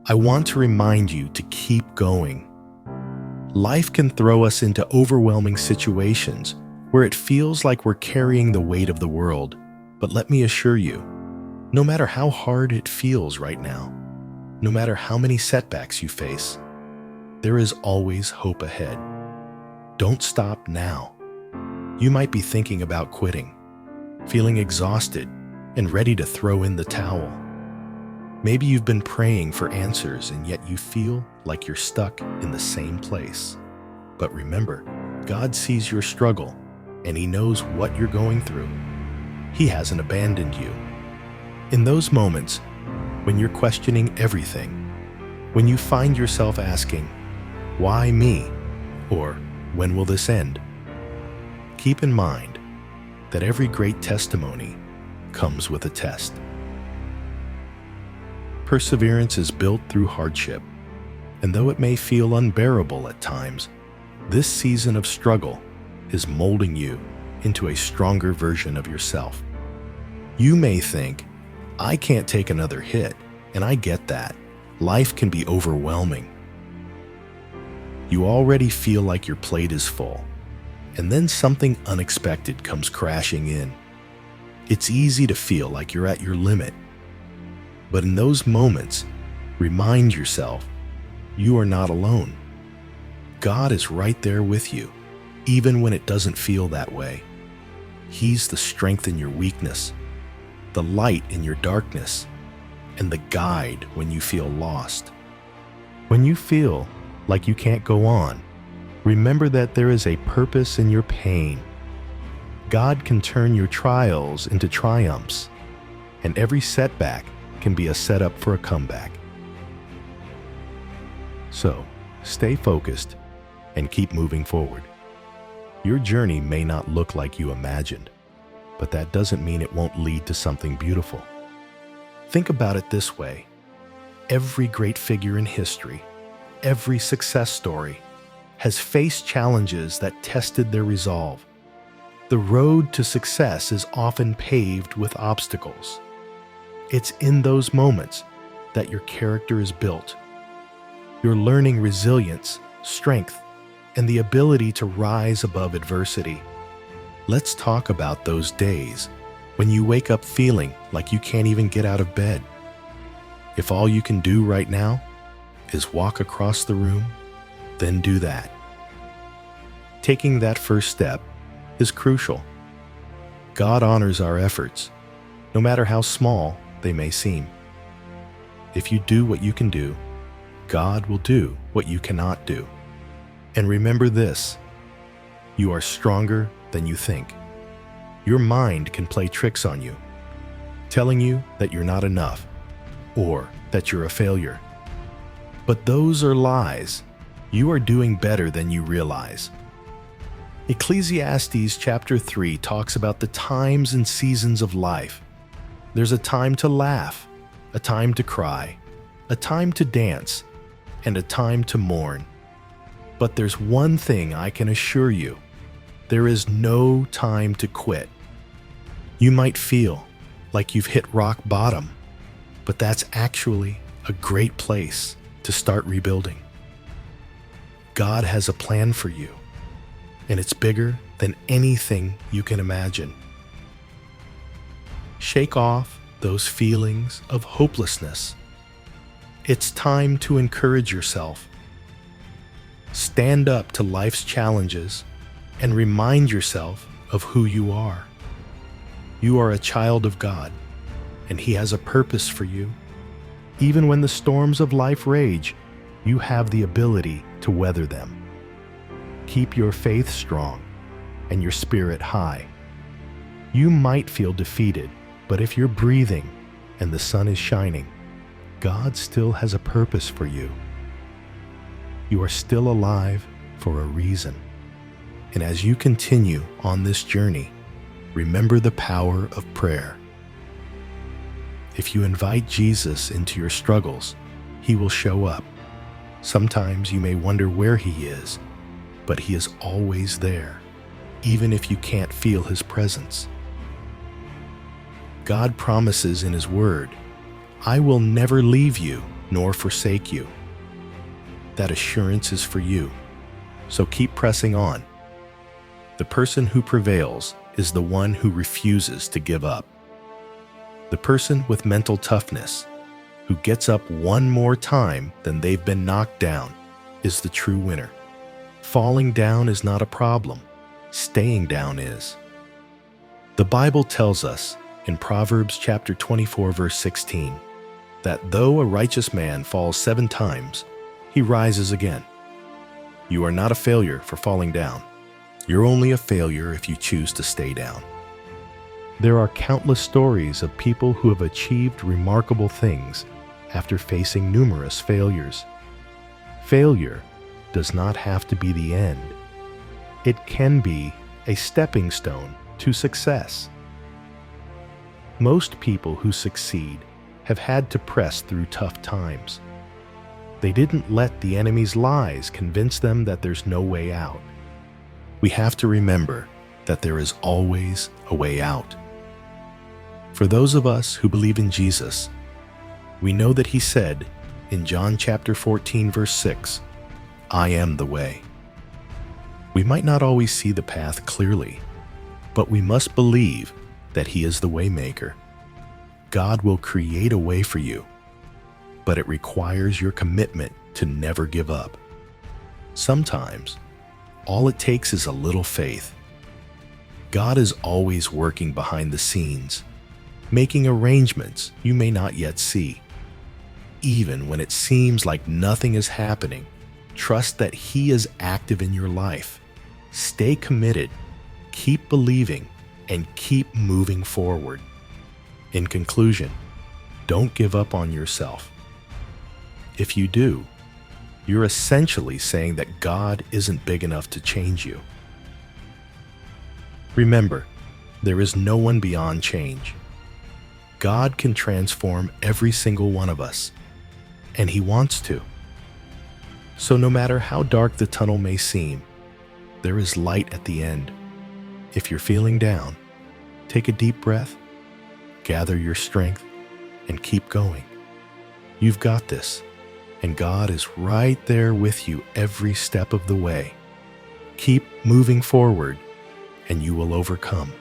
I want to remind you to keep going. Life can throw us into overwhelming situations where it feels like we're carrying the weight of the world. But let me assure you, no matter how hard it feels right now, no matter how many setbacks you face, there is always hope ahead. Don't stop now. You might be thinking about quitting, feeling exhausted and ready to throw in the towel. Maybe you've been praying for answers and yet you feel like you're stuck in the same place. But remember, God sees your struggle and He knows what you're going through. He hasn't abandoned you. In those moments, when you're questioning everything, when you find yourself asking, "Why me?" or "When will this end?" keep in mind that every great testimony comes with a test. Perseverance is built through hardship, and though it may feel unbearable at times, this season of struggle is molding you into a stronger version of yourself. You may think, "I can't take another hit," and I get that. Life can be overwhelming. You already feel like your plate is full, and then something unexpected comes crashing in. It's easy to feel like you're at your limit. But in those moments, remind yourself, you are not alone. God is right there with you, even when it doesn't feel that way. He's the strength in your weakness, the light in your darkness, and the guide when you feel lost. When you feel like you can't go on, remember that there is a purpose in your pain. God can turn your trials into triumphs, and every setback can be a setup for a comeback. So, stay focused and keep moving forward. Your journey may not look like you imagined, but that doesn't mean it won't lead to something beautiful. Think about it this way. Every great figure in history, every success story, has faced challenges that tested their resolve. The road to success is often paved with obstacles. It's in those moments that your character is built. You're learning resilience, strength, and the ability to rise above adversity. Let's talk about those days when you wake up feeling like you can't even get out of bed. If all you can do right now is walk across the room, then do that. Taking that first step is crucial. God honors our efforts, no matter how small they may seem. If you do what you can do, God will do what you cannot do. And remember this, you are stronger than you think. Your mind can play tricks on you, telling you that you're not enough or that you're a failure. But those are lies. You are doing better than you realize. Ecclesiastes chapter 3 talks about the times and seasons of life. There's a time to laugh, a time to cry, a time to dance, and a time to mourn. But there's one thing I can assure you. There is no time to quit. You might feel like you've hit rock bottom, but that's actually a great place to start rebuilding. God has a plan for you, and it's bigger than anything you can imagine. Shake off those feelings of hopelessness. It's time to encourage yourself. Stand up to life's challenges and remind yourself of who you are. You are a child of God, and He has a purpose for you. Even when the storms of life rage, you have the ability to weather them. Keep your faith strong and your spirit high. You might feel defeated, but if you're breathing and the sun is shining, God still has a purpose for you. You are still alive for a reason. And as you continue on this journey, remember the power of prayer. If you invite Jesus into your struggles, He will show up. Sometimes you may wonder where He is, but He is always there, even if you can't feel His presence. God promises in His Word, "I will never leave you nor forsake you. That assurance is for you, so keep pressing on. The person who prevails is the one who refuses to give up. The person with mental toughness, who gets up one more time than they've been knocked down, is the true winner. Falling down is not a problem. Staying down is. The Bible tells us in Proverbs chapter 24, verse 16, that though a righteous man falls 7 times, he rises again. You are not a failure for falling down. You're only a failure if you choose to stay down. There are countless stories of people who have achieved remarkable things after facing numerous failures. Failure does not have to be the end. It can be a stepping stone to success. Most people who succeed have had to press through tough times. They didn't let the enemy's lies convince them that there's no way out. We have to remember that there is always a way out. For those of us who believe in Jesus, we know that he said in John chapter 14, verse 6, "I am the way." We might not always see the path clearly, but we must believe that he is the way maker. God will create a way for you, but it requires your commitment to never give up. Sometimes, all it takes is a little faith. God is always working behind the scenes, making arrangements you may not yet see. Even when it seems like nothing is happening, trust that he is active in your life. Stay committed, keep believing, and keep moving forward. In conclusion, don't give up on yourself. If you do, you're essentially saying that God isn't big enough to change you. Remember, there is no one beyond change. God can transform every single one of us, and he wants to. So no matter how dark the tunnel may seem, there is light at the end. If you're feeling down, take a deep breath, gather your strength, and keep going. You've got this, and God is right there with you every step of the way. Keep moving forward, and you will overcome.